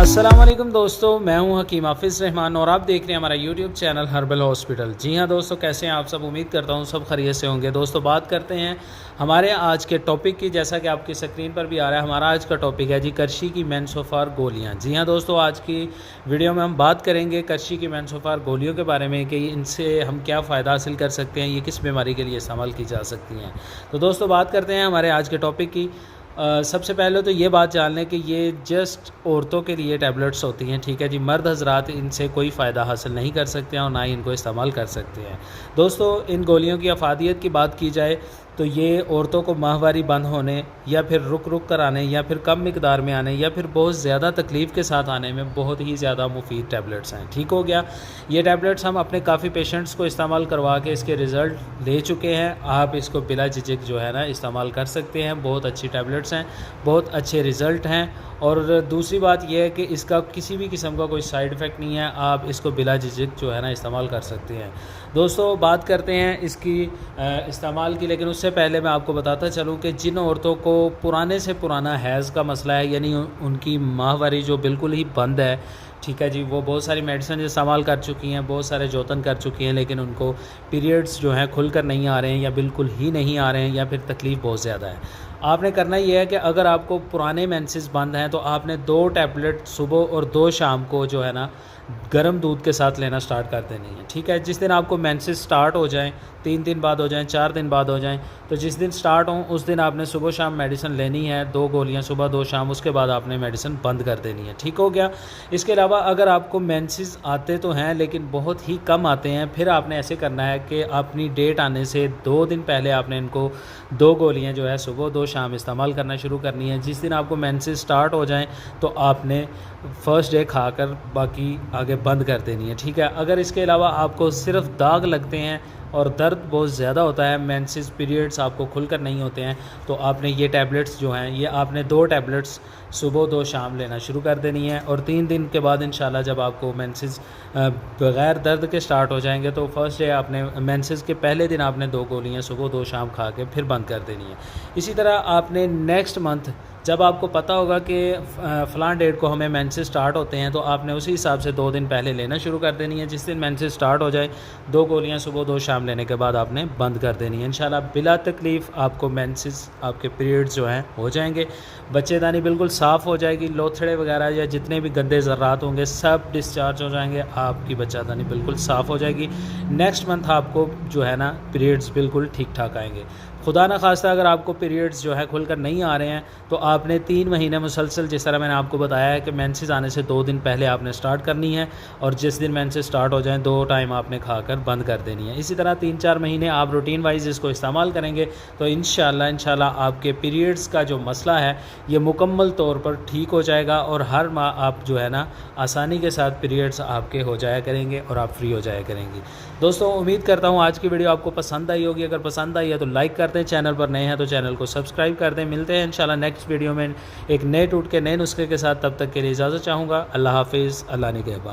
अस्सलाम वालेकुम दोस्तों, मैं हूं हकीम हाफिज़ रहमान और आप देख रहे हैं हमारा यूट्यूब चैनल हर्बल हॉस्पिटल। जी हां दोस्तों, कैसे हैं आप सब? उम्मीद करता हूं सब खैरियत से होंगे। दोस्तों बात करते हैं हमारे आज के टॉपिक की। जैसा कि आपकी स्क्रीन पर भी आ रहा है, हमारा आज का टॉपिक है जी करशी की मेंसोफार गोलियां। जी हां दोस्तों, आज की वीडियो में हम बात करेंगे करशी की मेंसोफार गोलियों के बारे में कि इनसे हम क्या फ़ायदा हासिल कर सकते हैं, ये किस बीमारी के लिए इस्तेमाल की जा सकती हैं। तो दोस्तों बात करते हैं हमारे आज के टॉपिक की। सबसे पहले तो ये बात जान लें कि ये जस्ट औरतों के लिए टैबलेट्स होती हैं, ठीक है जी। मर्द हजरात इनसे कोई फ़ायदा हासिल नहीं कर सकते हैं और ना ही इनको इस्तेमाल कर सकते हैं। दोस्तों इन गोलियों की अफादियत की बात की जाए तो ये औरतों को माहवारी बंद होने या फिर रुक रुक कर आने या फिर कम मिकदार में आने या फिर बहुत ज़्यादा तकलीफ़ के साथ आने में बहुत ही ज़्यादा मुफीद टैबलेट्स हैं। ठीक हो गया। ये टैबलेट्स हम अपने काफ़ी पेशेंट्स को इस्तेमाल करवा के इसके रिज़ल्ट ले चुके हैं। आप इसको बिला झिझक जो है ना इस्तेमाल कर सकते हैं। बहुत अच्छी टैबलेट्स हैं, बहुत अच्छे रिज़ल्ट हैं। और दूसरी बात यह है कि इसका किसी भी किस्म का कोई साइड इफ़ेक्ट नहीं है। आप इसको बिला झिझक जो है ना इस्तेमाल कर सकते हैं। दोस्तों बात करते हैं इसकी इस्तेमाल की, लेकिन उससे पहले मैं आपको बताता चलूँ कि जिन औरतों को पुराने से पुराना हैज़ का मसला है, यानी उनकी माहवारी जो बिल्कुल ही बंद है, ठीक है जी, वो बहुत सारी मेडिसिन इस्तेमाल कर चुकी हैं, बहुत सारे जोतन कर चुकी हैं, लेकिन उनको पीरियड्स जो हैं खुलकर नहीं आ रहे हैं या बिल्कुल ही नहीं आ रहे हैं या फिर तकलीफ़ बहुत ज़्यादा है। आपने करना ये है कि अगर आपको पुराने मेंसेस बंद हैं तो आपने 2 टैबलेट सुबह और 2 शाम को जो है ना गर्म दूध के साथ लेना स्टार्ट कर देनी है। ठीक है, जिस दिन आपको मेंसेस स्टार्ट हो जाएं, 3 दिन बाद हो जाएं, 4 दिन बाद हो जाएं, तो जिस दिन स्टार्ट हों उस दिन आपने सुबह शाम मेडिसिन लेनी है। 2 गोलियां सुबह 2 शाम, उसके बाद आपने मेडिसिन बंद कर देनी है। ठीक हो गया। इसके अलावा अगर आपको मेंसेस आते तो हैं लेकिन बहुत ही कम आते हैं, फिर आपने ऐसे करना है कि अपनी डेट आने से 2 दिन पहले आपने इनको 2 गोलियाँ जो है सुबह 2 शाम इस्तेमाल करना शुरू करनी है। जिस दिन आपको मेंसेस स्टार्ट हो जाएं तो आपने फ़र्स्ट डे खाकर बाकी आगे बंद कर देनी है। ठीक है। अगर इसके अलावा आपको सिर्फ दाग लगते हैं और दर्द बहुत ज़्यादा होता है, मेंसेस पीरियड्स आपको खुलकर नहीं होते हैं, तो आपने ये टैबलेट्स जो हैं ये आपने 2 टैबलेट्स सुबह 2 शाम लेना शुरू कर देनी है। और 3 दिन के बाद इंशाल्लाह जब आपको मेंसेस बग़ैर दर्द के स्टार्ट हो जाएंगे तो फर्स्ट डे आपने मेंसेस के पहले दिन आपने 2 गोलियाँ सुबह 2 शाम खा के फिर बंद कर देनी है। इसी तरह आपने नेक्स्ट मंथ जब आपको पता होगा कि फ़लाँ डेट को हमें मेंसेस स्टार्ट होते हैं तो आपने उसी हिसाब से 2 दिन पहले लेना शुरू कर देनी है। जिस दिन मेंसेस स्टार्ट हो जाए 2 गोलियां सुबह 2 शाम लेने के बाद आपने बंद कर देनी है। इंशाल्लाह बिला तकलीफ़ आपको मेंसेस आपके पीरियड्स जो हैं हो जाएंगे। बच्चेदानी बिल्कुल साफ़ हो जाएगी, लोथड़े वगैरह या जितने भी गंदे ज़र्रात होंगे सब डिस्चार्ज हो जाएंगे, आपकी बच्चेदानी बिल्कुल साफ़ हो जाएगी। नेक्स्ट मंथ आपको जो है ना पीरियड्स बिल्कुल ठीक ठाक आएंगे। खुदा न खास्ता अगर आपको पीरियड्स जो है खुलकर नहीं आ रहे हैं तो आपने 3 महीने मुसलसल, जिस तरह मैंने आपको बताया है कि मेंसेस आने से 2 दिन पहले आपने स्टार्ट करनी है और जिस दिन मेंसेस स्टार्ट हो जाएं 2 टाइम आपने खाकर बंद कर देनी है। इसी तरह 3-4 महीने आप रूटीन वाइज इसको इस्तेमाल करेंगे तो इंशाल्लाह आपके पीरियड्स का जो मसला है ये मुकम्मल तौर पर ठीक हो जाएगा और हर माह आप जो है ना आसानी के साथ पीरियड्स आपके हो जाया करेंगे और आप फ्री हो जाया करेंगी। दोस्तों उम्मीद करता हूँ आज की वीडियो आपको पसंद आई होगी। अगर पसंद आई है तो लाइक कर दें, चैनल पर नए हैं तो चैनल को सब्सक्राइब कर दें। मिलते हैं इंशाल्लाह नेक्स्ट वीडियो में एक नए टूट के नए नुस्खे के साथ। तब तक के लिए इजाज़त चाहूँगा। अल्लाह हाफिज़, अल्लाह निगहबान।